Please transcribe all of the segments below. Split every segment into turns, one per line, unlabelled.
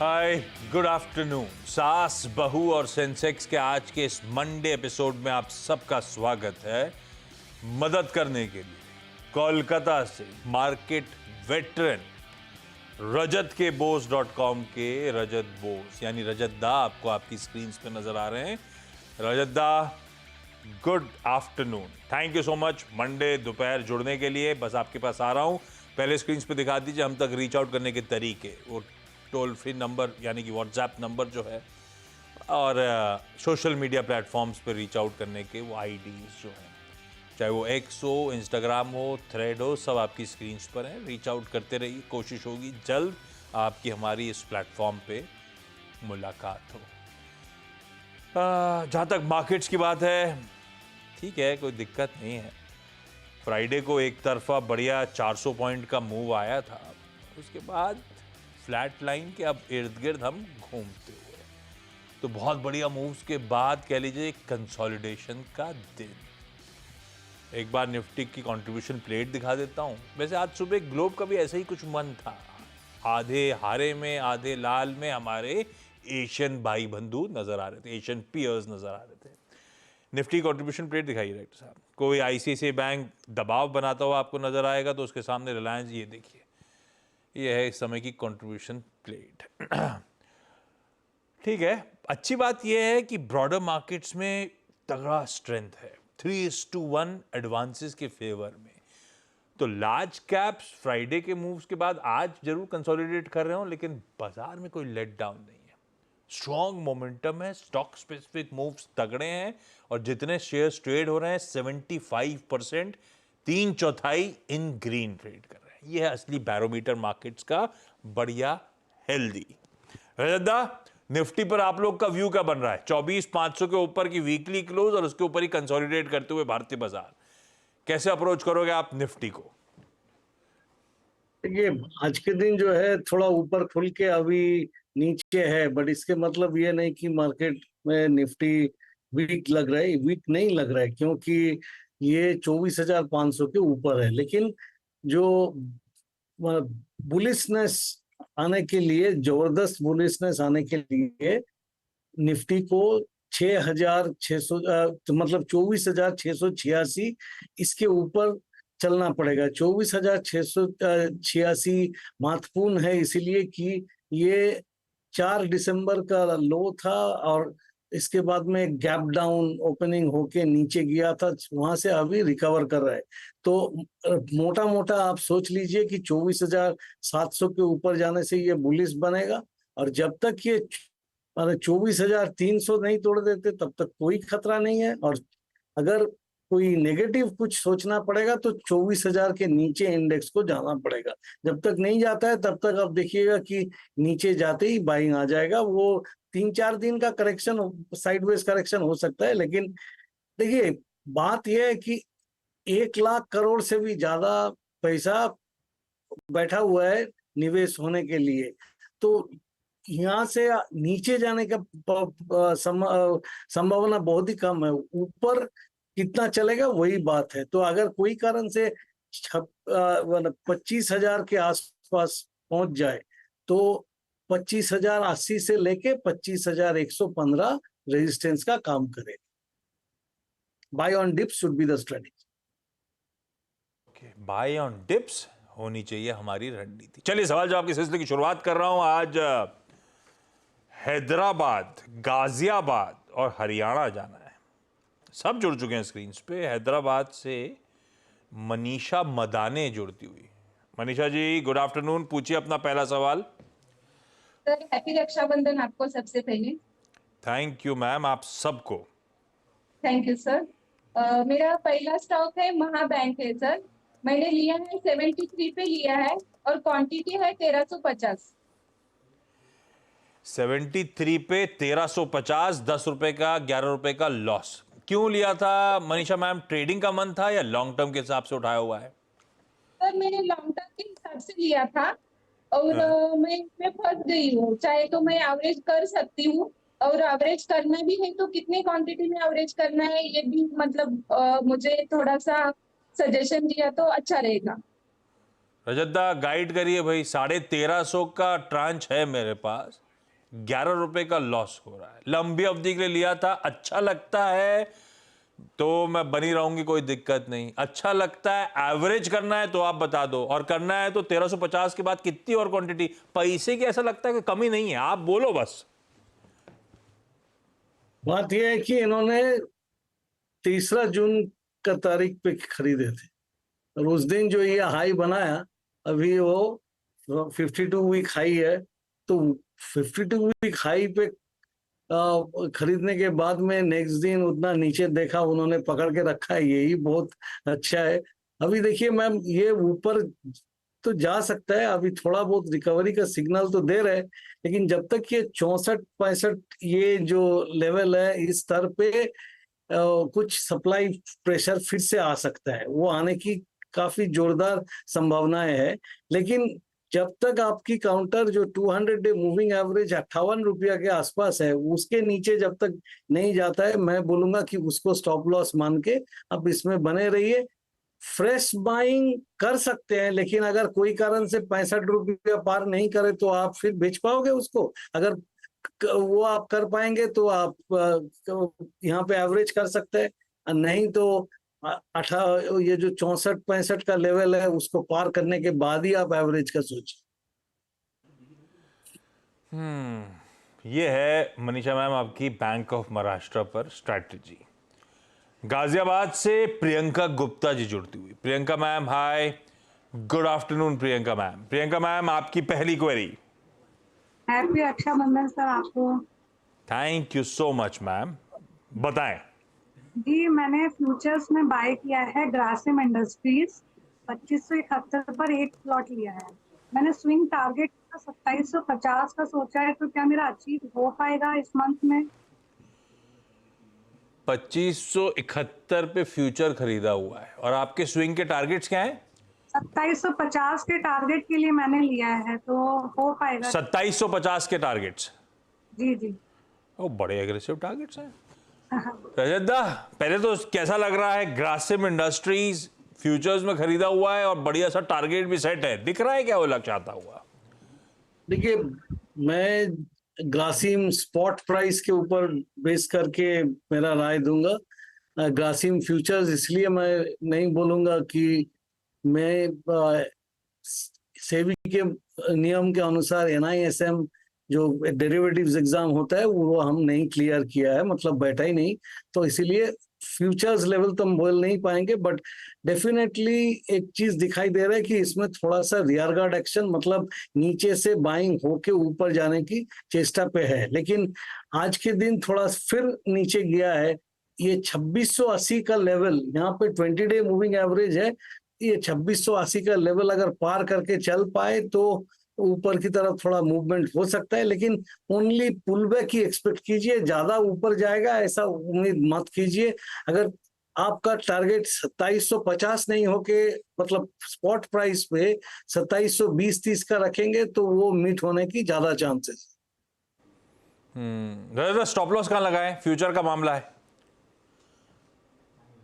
हाय, good afternoon. सास, बहू और सेंसेक्स के आज के इस मंडे एपिसोड में आप सबका स्वागत है। मदद करने के लिए कोलकाता से मार्केट वेटरन रजत के बोस.com के रजत बोस यानी रजत दा आपको आपकी स्क्रीन पे नजर आ रहे हैं। रजत दा, good afternoon. Thank you so much Monday दोपहर जुड़ने के लिए। बस आपके पास आ रहा हूं। पहले स्क्रीन पे दिखा दीजिए हम तक रीच आउट करने के तरीके, वो टोल फ्री नंबर यानी कि व्हाट्सएप नंबर जो है, और सोशल मीडिया प्लेटफॉर्म्स पे रीच आउट करने के वो आईडीज जो हैं, चाहे वो एक्स हो, इंस्टाग्राम हो, थ्रेड हो, सब आपकी स्क्रीन पर हैं। रीच आउट करते रहिए। कोशिश होगी जल्द आपकी हमारी इस प्लेटफॉर्म पे मुलाकात हो। जहाँ तक मार्केट्स की बात है, ठीक है, कोई दिक्कत नहीं है। फ्राइडे को एक तरफा बढ़िया 400 पॉइंट का मूव आया था, उसके बाद फ्लैट लाइन के अब इर्द गिर्द हम घूमते हुए, तो बहुत बढ़िया मूव्स के बाद कह लीजिए कंसोलिडेशन का दिन। एक बार निफ्टी की कंट्रीब्यूशन प्लेट दिखा देता हूं। वैसे आज सुबह ग्लोब का भी ऐसा ही कुछ मन था। आधे हारे में आधे लाल में हमारे एशियन भाई बंधु नजर आ रहे थे, एशियन पीयर्स नजर आ रहे थे। निफ्टी कंट्रीब्यूशन प्लेट दिखाइए डायरेक्टर साहब। कोई आईसीआईसीआई बैंक दबाव बनाता हुआ आपको नजर आएगा तो उसके सामने रिलायंस, ये देखिए, ये है इस समय की कंट्रीब्यूशन प्लेट। ठीक है, अच्छी बात यह है कि ब्रॉडर मार्केट्स में तगड़ा स्ट्रेंथ है, 3:1 एडवांसेस के फेवर में। तो लार्ज कैप्स फ्राइडे के मूव्स के बाद आज जरूर कंसोलिडेट कर रहे हो, लेकिन बाजार में कोई लेट डाउन नहीं है। स्ट्रॉन्ग मोमेंटम है, स्टॉक स्पेसिफिक मूव्स तगड़े हैं, और जितने शेयर्स ट्रेड हो रहे हैं 75%, 3/4 इन ग्रीन ट्रेड कर रहे हैं। यह है असली बैरोमीटर मार्केट्स का, बढ़िया हेल्दी। रजदा, निफ्टी पर आप लोग का व्यू क्या बन रहा है? 24,500 के ऊपर की वीकली क्लोज और उसके ऊपर ही कंसोलिडेट करते हुए भारतीय बाजार, कैसे अप्रोच करोगे आप निफ्टी को?
ये आज के दिन जो है थोड़ा ऊपर खुल के अभी नीचे है, बट इसके मतलब ये नहीं कि मार्केट में निफ्टी वीक लग रहा है। वीक नहीं लग रहा है क्योंकि ये 24,500 के ऊपर है, लेकिन जो बुलिशनेस आने के लिए, जबरदस्त बुलिशनेस आने के लिए निफ्टी को 6,600 मतलब 24,686 इसके ऊपर चलना पड़ेगा। 24,686 महत्वपूर्ण है इसीलिए कि ये 4 दिसंबर का लो था और इसके बाद में गैप डाउन ओपनिंग होके नीचे गया था, वहां से अभी रिकवर कर रहा है। तो मोटा मोटा आप सोच लीजिए कि 24,700 के ऊपर जाने से ये बुलिश बनेगा, और जब तक ये 24,300 नहीं तोड़ देते तब तक कोई खतरा नहीं है। और अगर कोई नेगेटिव कुछ सोचना पड़ेगा तो 24,000 के नीचे इंडेक्स को जाना पड़ेगा। जब तक नहीं जाता है तब तक आप देखिएगा कि नीचे जाते ही बाइंग आ जाएगा। वो 3-4 दिन का करेक्शन, साइडवेज करेक्शन हो सकता है, लेकिन देखिए बात यह है कि 1 लाख करोड़ से भी ज्यादा पैसा बैठा हुआ है निवेश होने के लिए, तो यहाँ से नीचे जाने का संभावना बहुत ही कम है। ऊपर कितना चलेगा वही बात है। तो अगर कोई कारण से 25,000 के आसपास पहुंच जाए तो 25,080 से लेके 25,115 रेजिस्टेंस का काम करे। Buy on dips should be the strategy.
Buy on dips होनी चाहिए हमारी रणनीति। चलिए सवाल जवाब के सिलसिले की शुरुआत कर रहा हूं। आज हैदराबाद, गाजियाबाद और हरियाणा जाना है। सब जुड़ चुके हैं स्क्रीन पे। हैदराबाद से मनीषा मदाने जुड़ती हुई। Manisha ji, good afternoon. पूछिए अपना पहला सवाल।
सर, हैप्पी रक्षाबंधन आपको सबसे पहले।
थैंक यू मैम, आप सबको।
Thank you sir. मेरा पहला स्टॉक है महाबैंक है सर। मैंने लिया है 73 पे लिया है और क्वांटिटी है 1350।
73 पे 1350, 10 रुपए का, 11 रुपए का लॉस। क्यों लिया था मनीषा मैम? ट्रेडिंग का मन था या लॉन्ग टर्म के हिसाब से उठाया हुआ है?
सर, मैंने लॉन्ग टर्म के हिसाब से लिया था और
हाँ।
मैं फंस गई हूँ। चाहे तो मैं एवरेज कर सकती हूँ, और एवरेज करना भी है तो कितनी क्वांटिटी में एवरेज करना है ये भी मतलब मुझे थोड़ा सा सजेशन दिया तो अच्छा रहेगा।
रजत दा, गाइड करिए भाई। 1350 का ट्रांच है मेरे पास, 11 रुपए का लॉस हो रहा है। लंबी अवधि के लिए लिया था, अच्छा लगता है तो मैं बनी रहूंगी, कोई दिक्कत नहीं। अच्छा लगता है एवरेज करना है तो आप बता दो, और करना है तो 1350 के बाद कितनी और क्वांटिटी, पैसे की ऐसा लगता है कि कमी नहीं है, आप बोलो बस।
बात यह है कि इन्होंने 3 जून का तारीख पे खरीदे थे और उस दिन जो ये हाई बनाया, अभी वो 52 वीक हाई है, तो 52 वीक हाई पे खरीदने के बाद में नेक्स्ट दिन उतना नीचे देखा उन्होंने, पकड़ के रखा है, यही बहुत अच्छा है। अभी देखिए मैम, ये ऊपर तो जा सकता है, अभी थोड़ा बहुत रिकवरी का सिग्नल तो दे रहे हैं, लेकिन जब तक ये 64-65 ये जो लेवल है, इस स्तर पे कुछ सप्लाई प्रेशर फिर से आ सकता है, वो आने की काफी जोरदार संभावनाएं है। लेकिन जब तक आपकी काउंटर जो 200 डे मूविंग एवरेज 58 रुपया के आसपास है, उसके नीचे जब तक नहीं जाता है, मैं बोलूंगा कि उसको स्टॉप लॉस मान के अब इसमें बने रहिए। फ्रेश बाइंग कर सकते हैं, लेकिन अगर कोई कारण से 65 रुपया पार नहीं करे तो आप फिर बेच पाओगे उसको। अगर वो आप कर पाएंगे तो आप यहाँ पे एवरेज कर सकते हैं, और नहीं तो ये जो 64-65 का लेवल है उसको पार करने के बाद ही आप एवरेज का सोचिए।
ये है मनीषा मैम आपकी बैंक ऑफ महाराष्ट्र पर स्ट्रैटेजी। गाजियाबाद से प्रियंका गुप्ता जी जुड़ती हुई। Priyanka ma'am hi, good afternoon Priyanka ma'am. Priyanka ma'am आपकी पहली क्वेरी।
हैप्पी रक्षाबंधन सर आपको।
Thank you so much ma'am, बताएं।
जी, मैंने फ्यूचर्स में बाय किया है ग्रासिम इंडस्ट्रीज, 2571 पर एक प्लॉट लिया है। मैंने स्विंग टारगेट 2750 का सोचा है, तो क्या मेरा अचीव हो पाएगा इस मंथ में?
2571 पे फ्यूचर खरीदा हुआ है, और आपके स्विंग के टारगेट्स क्या हैं?
2750 के टारगेट के लिए मैंने लिया है, तो हो पाएगा?
2750 के टारगेट्स?
जी जी।
ओ, बड़े एग्रेसिव टारगेट्स हैं। रजत दा, पहले तो कैसा लग रहा है? ग्रासिम इंडस्ट्रीज फ्यूचर्स में खरीदा हुआ है और बढ़िया सा टारगेट भी सेट है, दिख रहा है क्या वो लक्ष्य आता हुआ?
देखिए, मैं ग्रासिम स्पॉट प्राइस के ऊपर बेस करके मेरा राय दूंगा। ग्रासिम फ्यूचर्स इसलिए मैं नहीं बोलूंगा कि मैं सेबी के नियम के अनुसार NISM जो डेरिवेटिव्स एग्जाम होता है वो हम नहीं क्लियर किया है, मतलब बैठा ही नहीं, तो इसीलिए फ्यूचर्स लेवल तो हम बोल नहीं पाएंगे। बट डेफिनेटली एक चीज दिखाई दे रहा है कि इसमें थोड़ा सा रियरगार्ड एक्शन, मतलब नीचे से बाइंग होके ऊपर जाने की चेष्टा पे है, लेकिन आज के दिन थोड़ा फिर नीचे गया है। ये 2680 का लेवल, यहाँ पे 20 डे मूविंग एवरेज है, ये 2680 का लेवल अगर पार करके चल पाए तो ऊपर की तरफ थोड़ा मूवमेंट हो सकता है, लेकिन ओनली पुल बैक ही एक्सपेक्ट कीजिए, ज्यादा ऊपर जाएगा ऐसा उम्मीद मत कीजिए। अगर आपका टारगेट 2750 नहीं होके, मतलब स्पॉट प्राइस पे 2720-30 का रखेंगे तो वो मीट होने की ज्यादा चांसेस।
स्टॉप लॉस कहाँ लगाएं? फ्यूचर का मामला है,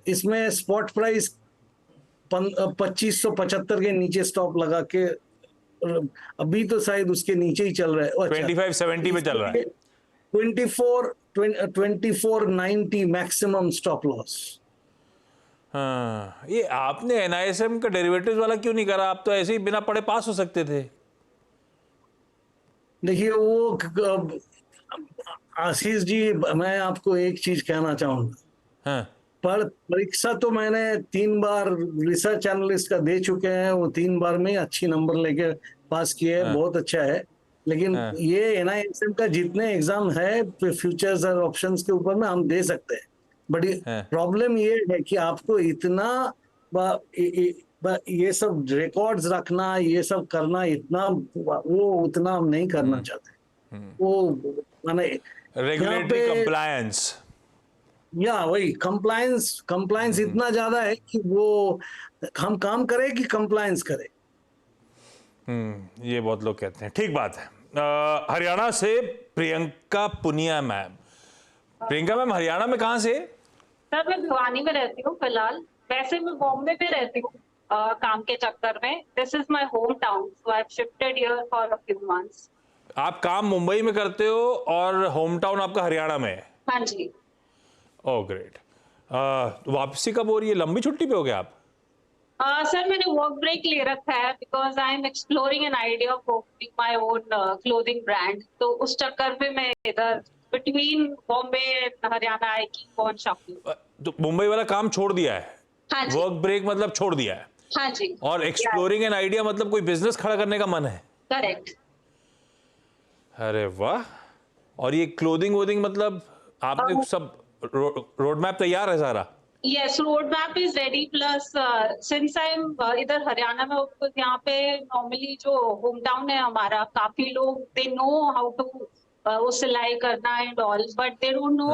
इसमें स्पॉट प्राइस 2575 के नीचे स्टॉप लगा के, अभी तो शायद उसके नीचे ही चल रहा है।
2570 में चल रहा है।
2490 मैक्सिमम स्टॉप लॉस।
हाँ, ये आपने NISM का डेरिवेटिव्स वाला क्यों नहीं करा? आप तो ऐसे ही बिना पढ़े पास हो सकते थे।
देखिए, वो आशीष जी, मैं आपको एक चीज कहना चाहूंगा।
हाँ,
पर परीक्षा तो मैंने 3 बार रिसर्च एनालिस्ट का दे चुके हैं, वो 3 बार में अच्छी नंबर लेके पास किए, बहुत अच्छा है। लेकिन ये NISM का जितने एग्जाम है फ्यूचर्स और ऑप्शंस के ऊपर में हम दे सकते हैं, बट प्रॉब्लम ये है कि आपको इतना ये सब रिकॉर्ड्स रखना, ये सब करना, इतना वो उतना हम नहीं करना चाहते। वो माने
रेगुलेटरी कंप्लायंस,
या वही कंप्लायंस इतना ज्यादा है कि वो हम काम करें कि कंप्लायंस करें।
ये बहुत लोग कहते हैं। ठीक बात है। हरियाणा से प्रियंका पुनिया मैम। प्रियंका मैम, हरियाणा में कहाँ से?
सर, मैं भिवानी में रहती हूँ फिलहाल। वैसे मैं बॉम्बे में रहती हूँ काम के चक्कर में। This is my home town, so I have shifted here for a few months.
आप काम मुंबई में करते हो और होम टाउन आपका हरियाणा में है?
हाँ जी।
Oh great. वापसी कब हो रही है? लंबी छुट्टी पे हो गया आप?
सर मैंने वर्क ब्रेक ले रखा है because I am exploring an idea of opening my own clothing brand, तो उस चक्कर में मैं इधर between Bombay and Haryana I keep on shopping.
तो मुंबई वाला काम छोड़ दिया है?
हाँ जी।
वर्क ब्रेक मतलब छोड़ दिया है?
हाँ जी।
और एक्सप्लोरिंग एन आइडिया मतलब कोई बिजनेस खड़ा करने का मन है?
करेक्ट।
अरे वाह। और ये क्लोथिंग वोथिंग मतलब आपने सब रोड मैप तैयार है सारा?
Yes, roadmap is ready. Plus, since I'm इधर हरियाणा में हूँ, तो यहाँ पे नॉर्मली जो होम टाउन है हमारा, काफी लोग दे नो हाउ टू वो सिलाई करना and all, but they don't know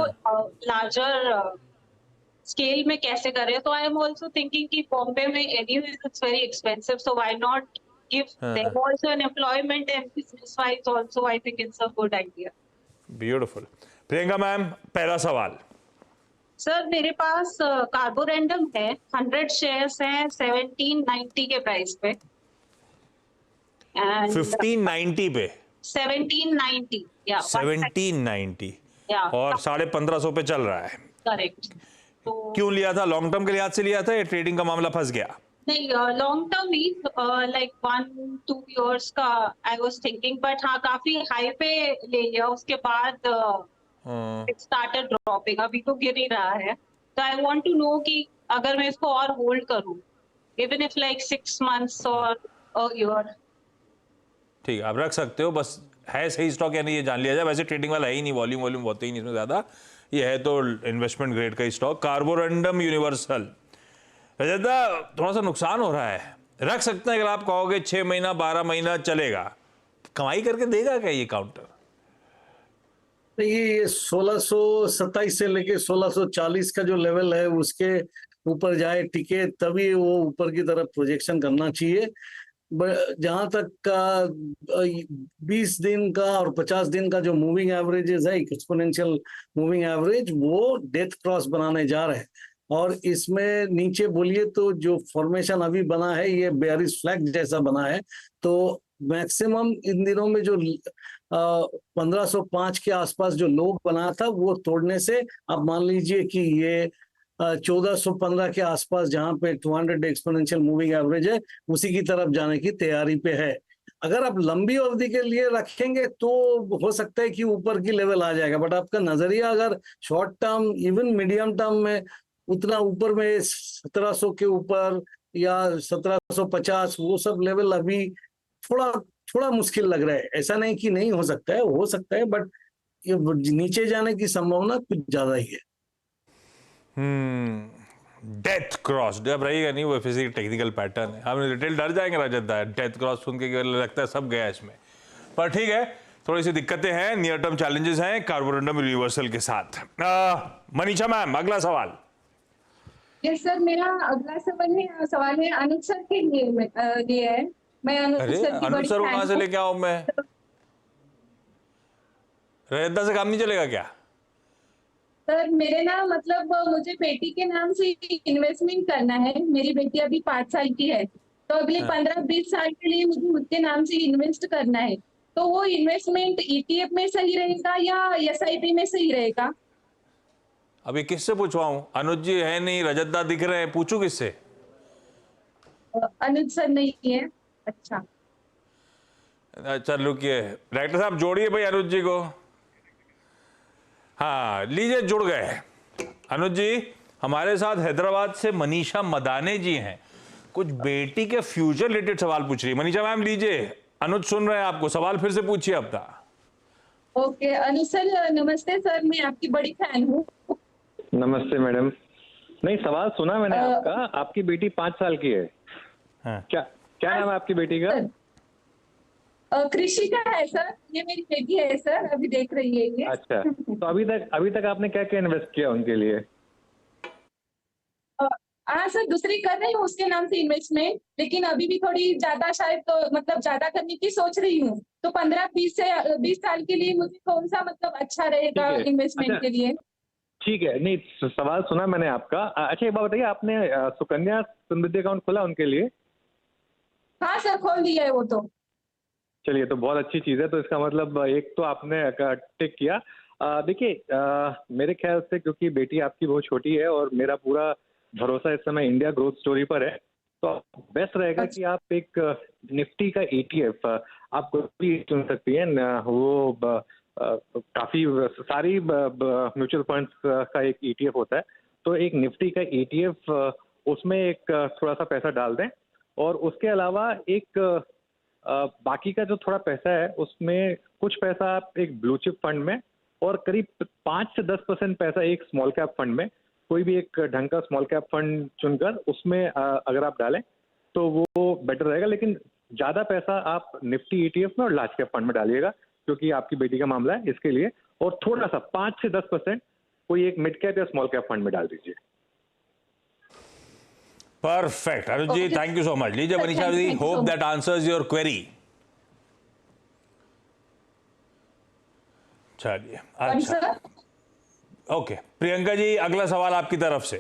larger scale में कैसे करें। तो आई एम ऑल्सो थिंकिंग कि बॉम्बे में anyways it's very expensive, so why not give them also an employment and business wise also I think it's a good idea.
Beautiful. Priyanka ma'am, पहला सवाल।
Sir मेरे पास Carborundum है, 100 शेयर्स हैं 1790 के price पे।
1590 पे?
1790 या
1790
या
और 1550 पे चल रहा है।
करेक्ट। तो
क्यों लिया था? लॉन्ग टर्म के लिहाज से लिया था या ट्रेडिंग का मामला फंस गया?
नहीं, लॉन्ग टर्म ही, लाइक 1-2 इयर्स का आई वाज थिंकिंग, बट हाँ काफी हाई पे ले लिया, उसके बाद इट स्टार्टेड ड्रॉपिंग, अभी तो गिर ही रहा है। तो आई वांट टू नो कि अगर मैं इसको और होल्ड करूं इवन इफ लाइक 6 months और अ ईयर।
ठीक है, आप रख सकते हो, बस है सही स्टॉक या नहीं ये जान लिया जाए। वैसे ट्रेडिंग वाला है ही नहीं, वॉल्यूम होते ही नहीं इसमें ज़्यादा। ये है तो इन्वेस्टमेंट ग्रेड का स्टॉक, कार्बोरंडम यूनिवर्सल। रजत, थोड़ा सा नुकसान हो रहा है, रख सकते हैं अगर आप कहोगे 6 महीना 12 महीना चलेगा। कमाई करके देगा क्या ये काउंटर?
ये 1627 से लेके 1640 का जो लेवल है उसके ऊपर जाए टिके, तभी वो ऊपर की तरफ प्रोजेक्शन करना चाहिए। जहां तक का 20 दिन का और 50 दिन का जो मूविंग एवरेजेस है, एक्सपोनेंशियल मूविंग एवरेज, वो डेथ क्रॉस बनाने जा रहे हैं। और इसमें नीचे बोलिए तो जो फॉर्मेशन अभी बना है ये बेयरिश फ्लैग जैसा बना है। तो मैक्सिमम इन दिनों में जो 1505 के आसपास जो लोग बना था वो तोड़ने से अब मान लीजिए कि ये 1415 के आसपास जहां पे 200 एक्सपोनेंशियल मूविंग एवरेज है उसी की तरफ जाने की तैयारी पे है। अगर आप लंबी अवधि के लिए रखेंगे तो हो सकता है कि ऊपर की लेवल आ जाएगा, बट आपका नजरिया अगर short term even medium term में उतना ऊपर में 1700 के ऊपर या 1750 वो सब लेवल अभी थोड़ा मुश्किल लग रहा है। ऐसा नहीं कि नहीं हो सकता है, बट ये नीचे जाने की संभावना कुछ ज्यादा ही है।
डेथ क्रॉस अब रहेगा नहीं, वो फिजिकल टेक्निकल पैटर्न है। हम रिटेल डर जाएंगे रजत, डेथ क्रॉस सुन के लगता है सब गया इसमें, पर ठीक है, थोड़ी सी दिक्कतें हैं, नियर टर्म चैलेंजेस हैं कार्बोरंडम यूनिवर्सल के साथ। मनीषा मैम, अगला सवाल।
यस सर, मेरा अगला सवाल है अनुज सर के लिए है। मैं अनुज
अरे
सर की
अनुज
बड़ी
सर को
फैन
कहां से
हूँ।
लेके आऊं मैं? रजत से काम नहीं चलेगा क्या?
सर मेरे ना मतलब मुझे बेटी के नाम से इन्वेस्टमेंट करना है। मेरी बेटी अभी 5 साल की है, तो अगले 15-20 साल के लिए मुझे उसके नाम से इन्वेस्ट करना है। तो वो इन्वेस्टमेंट ETF में सही रहेगा या SIP में सही रहेगा?
अभी किससे पूछवाऊं? अनुज जी है नहीं, रजत दा दिख रहे हैं, पूछूं किससे?
अनुज सर नहीं है। अच्छा
चल रुकिए, डायरेक्टर साहब जोड़िए भाई अनुज जी को। हाँ लीजिए, जुड़ गए। अनुज जी, हमारे साथ हैदराबाद से मनीषा मदाने जी हैं, कुछ बेटी के फ्यूचर रिलेटेड सवाल पूछ रही है। मनीषा मैम लीजिए, अनुज सुन रहे हैं आपको, सवाल फिर से पूछिए अपना।
ओके अनुज सर, नमस्ते सर, मैं आपकी बड़ी फैन हूँ।
नमस्ते मैडम। नहीं, सवाल सुना मैंने आपका। आपकी बेटी 5 साल की है।
हाँ।
क्या नाम है आपकी बेटी का?
कृषि का है सर, ये मेरी बेटी है सर, अभी देख रही है ये।
अच्छा, तो अभी तक आपने क्या क्या इन्वेस्ट किया उनके लिए?
हाँ सर, दूसरी कर रही हूँ उसके नाम से इन्वेस्टमेंट, लेकिन अभी भी थोड़ी ज्यादा शायद तो मतलब ज्यादा करने की सोच रही हूँ। तो 15-20 साल के लिए मुझे कौन सा मतलब अच्छा रहेगा इन्वेस्टमेंट के लिए?
ठीक है, नहीं सवाल सुना मैंने आपका। अच्छा एक बात बताइए, आपने सुकन्या समृद्धि अकाउंट खोला उनके लिए?
हाँ सर, खोल दिया है वो तो।
चलिए, तो बहुत अच्छी चीज़ है। तो इसका मतलब एक तो आपने टिक किया। देखिए, मेरे ख्याल से क्योंकि बेटी आपकी बहुत छोटी है और मेरा पूरा भरोसा इस समय इंडिया ग्रोथ स्टोरी पर है, तो बेस्ट रहेगा कि आप एक निफ्टी का ETF आप कोई भी चुन सकती हैं वो काफ़ी सारी म्यूचुअल फंड्स का एक ETF होता है, तो एक निफ्टी का ETF उसमें एक थोड़ा सा पैसा डाल दें और उसके अलावा एक बाकी का जो थोड़ा पैसा है उसमें कुछ पैसा आप एक ब्लू चिप फंड में और करीब 5 से 10% पैसा एक स्मॉल कैप फंड में, कोई भी एक ढंग का स्मॉल कैप फंड चुनकर उसमें अगर आप डालें तो वो बेटर रहेगा। लेकिन ज़्यादा पैसा आप निफ्टी ETF में और लार्ज कैप फंड में डालिएगा क्योंकि आपकी बेटी का मामला है इसके लिए, और थोड़ा सा 5 से 10% कोई एक मिड कैप या स्मॉल कैप फंड में डाल दीजिए।
Perfect Anuj ji, thank you so much. लीजिए Manisha ji, hope that answers your query. चलिए, अच्छा, ओके प्रियंका जी, अगला सवाल आपकी तरफ से।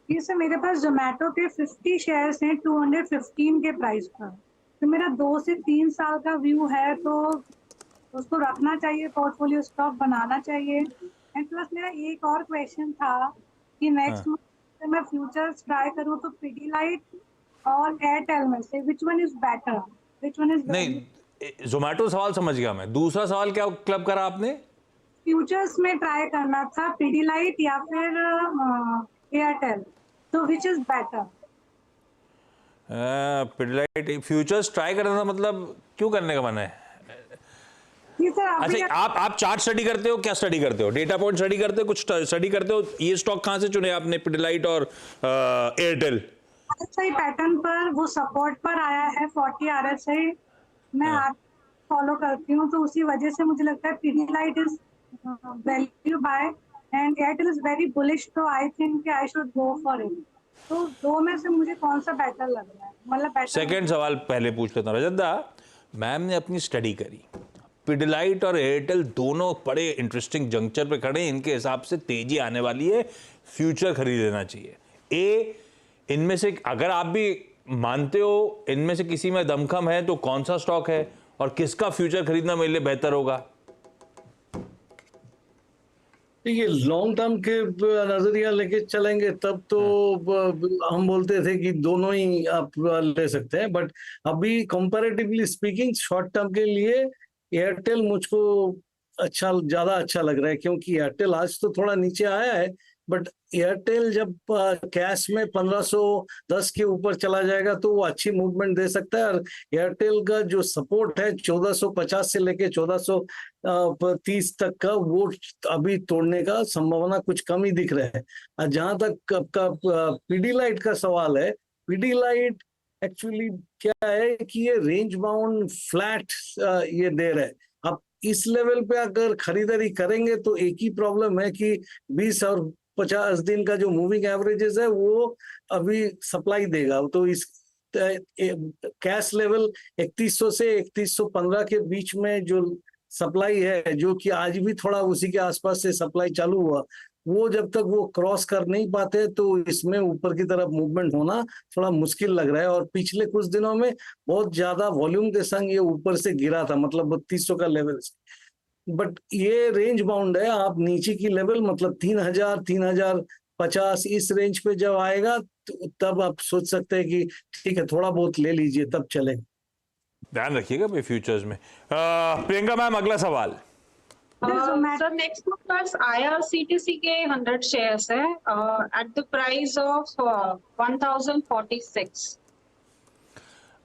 ये सर मेरे पास जोमेटो के 50 शेयर्स हैं 215 के प्राइस पर, तो मेरा 2 से 3 साल का व्यू है, तो उसको रखना चाहिए, पोर्टफोलियो स्टॉक बनाना चाहिए। एंड प्लस मेरा एक और क्वेश्चन था कि नेक्स्ट मंथ मैं फ्यूचर्स ट्राई करूं तो पिडीलाइट और एयरटेल में से which one is better, which one is
नहीं, जोमेटो सवाल समझ गया मैं, दूसरा सवाल क्या क्लब करा आपने?
फ्यूचर्स में ट्राई करना था पिडीलाइट या फिर एयरटेल, तो which is better.
Pidilite futures try करना था, मतलब क्यों करने का मन है?
जी सर,
अच्छा, आप चार्ट स्टडी करते हो? क्या स्टडी करते हो? डेटा पॉइंट स्टडी करते हो? कुछ स्टडी करते हो? ये स्टॉक कहां से चुने आपने, पिडलाइट और एयरटेल?
RSI पैटर्न पर वो सपोर्ट पर आया है 40 RSI, मैं आप फॉलो करती हूँ, तो उसी वजह से मुझे लगता है Pidilite is value buy and Airtel is very bullish, तो I think I should go for it. तो दो में से मुझे कौन सा बेटर लग रहा है, मतलब बेटर।
सेकंड सवाल पहले पूछ लेता हूं। रजत दा, मैम ने अपनी स्टडी करी, पिडलाइट और एयरटेल दोनों बड़े इंटरेस्टिंग जंक्चर पे खड़े हैं, इनके हिसाब से तेजी आने वाली है, फ्यूचर खरीद लेना चाहिए। इनमें से अगर आप भी मानते हो इनमें से किसी में दमखम है तो कौन सा स्टॉक है और किसका फ्यूचर खरीदना मेरे लिए बेहतर होगा?
ये लॉन्ग टर्म के नजरिया लेके चलेंगे तब तो हम बोलते थे कि दोनों ही आप ले सकते हैं, बट अभी कंपैरेटिवली स्पीकिंग शॉर्ट टर्म के लिए एयरटेल मुझको ज्यादा अच्छा लग रहा है, क्योंकि एयरटेल आज तो थोड़ा नीचे आया है, बट एयरटेल जब कैश में 1510 के ऊपर चला जाएगा तो वो अच्छी मूवमेंट दे सकता है। और एयरटेल का जो सपोर्ट है 1450 से लेके 1430 तक का, वो अभी तोड़ने का संभावना कुछ कम ही दिख रहा है। और जहां तक आपका पिडीलाइट का सवाल है, पिडीलाइट एक्चुअली क्या है कि ये रेंज बाउंड फ्लैट ये दे रहा है। अब इस लेवल पे अगर खरीदारी करेंगे तो एक ही प्रॉब्लम है कि 20 और 50 दिन का जो मूविंग एवरेजेस है वो अभी सप्लाई देगा, तो इस कैश लेवल 3100 से 3115 के बीच में जो सप्लाई है, जो कि आज भी थोड़ा उसी के आसपास से सप्लाई चालू हुआ, वो जब तक वो क्रॉस कर नहीं पाते तो इसमें ऊपर की तरफ मूवमेंट होना थोड़ा मुश्किल लग रहा है। और पिछले कुछ दिनों में बहुत ज्यादा वॉल्यूम के संग ये ऊपर से गिरा था, मतलब 3200 का लेवल से, बट ये रेंज बाउंड है। आप नीचे की लेवल मतलब 3000 3050 इस रेंज पे जब आएगा तो तब आप सोच सकते हैं कि ठीक है थोड़ा बहुत ले लीजिए, तब चले।
ध्यान रखिएगा भाई फ्यूचर्स में। प्रियंका मैम, अगला सवाल।
सर नेक्स्ट पास IRCTC के 100 शेयर्स है at the price of 1046।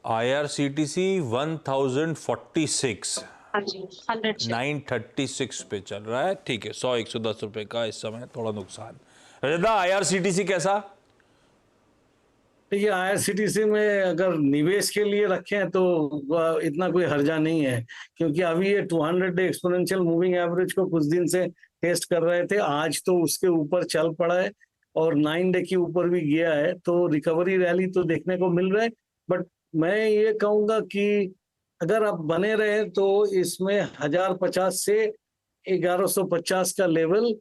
IRCTC 1046,
हाँ जी, 100
936 पे चल रहा है, ठीक है। 100-110 रुपए का इस समय थोड़ा नुकसान। रजदा, IRCTC कैसा?
देखिए IRCTC में अगर निवेश के लिए रखें तो इतना कोई हर्जा नहीं है, क्योंकि अभी ये 200 डे एक्सपोनेंशियल मूविंग एवरेज को कुछ दिन से टेस्ट कर रहे थे, आज तो उसके ऊपर चल पड़ा है और 9 डे के ऊपर भी गया है, तो रिकवरी रैली तो देखने को मिल रहा है। बट मैं ये कहूंगा कि अगर आप बने रहे तो इसमें 1050 से 1150 का लेवल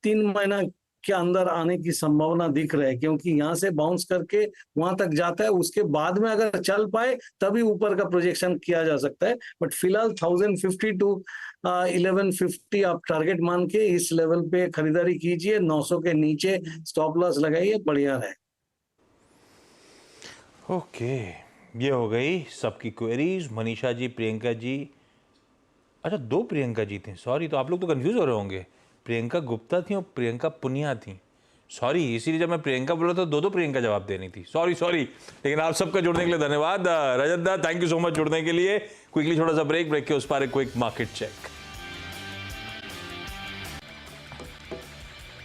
3 महीना के अंदर आने की संभावना दिख रहा है, क्योंकि यहाँ से बाउंस करके वहां तक जाता है, उसके बाद में अगर चल पाए तभी ऊपर का प्रोजेक्शन किया जा सकता है। बट फिलहाल 1050 टू 1150 आप टारगेट मान के इस लेवल पे खरीदारी कीजिए। 900 के नीचे स्टॉप लॉस लगाइए, बढ़िया है।
ओके, ये हो गई सबकी क्वेरीज। मनीषा जी, प्रियंका जी, अच्छा 2 प्रियंका जी थी, सॉरी, तो आप लोग तो कंफ्यूज हो रहे होंगे। प्रियंका गुप्ता थी और प्रियंका पुनिया थी, सॉरी, इसीलिए जब मैं प्रियंका बोला तो 2 प्रियंका जवाब देनी थी, सॉरी। लेकिन आप सबका जुड़ने के लिए धन्यवाद। रजत दा, थैंक यू सो मच जुड़ने के लिए। क्विकली थोड़ा सा ब्रेक के उस पर एक क्विक मार्केट चेक।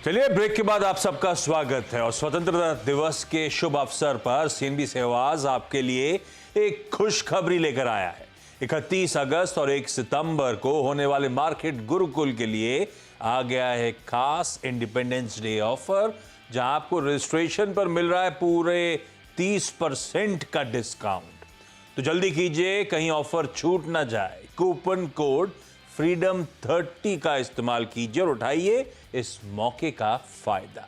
चलिए, ब्रेक के बाद आप सबका स्वागत है और स्वतंत्रता दिवस के शुभ अवसर पर सीएनबी सेवाज आपके लिए एक खुशखबरी लेकर आया है। 31 अगस्त और 1 सितंबर को होने वाले मार्केट गुरुकुल के लिए आ गया है खास इंडिपेंडेंस डे ऑफर, जहां आपको रजिस्ट्रेशन पर मिल रहा है पूरे 30% का डिस्काउंट। तो जल्दी कीजिए, कहीं ऑफर छूट ना जाए। कूपन कोड freedom30 का इस्तेमाल कीजिए और उठाइए इस मौके का फायदा।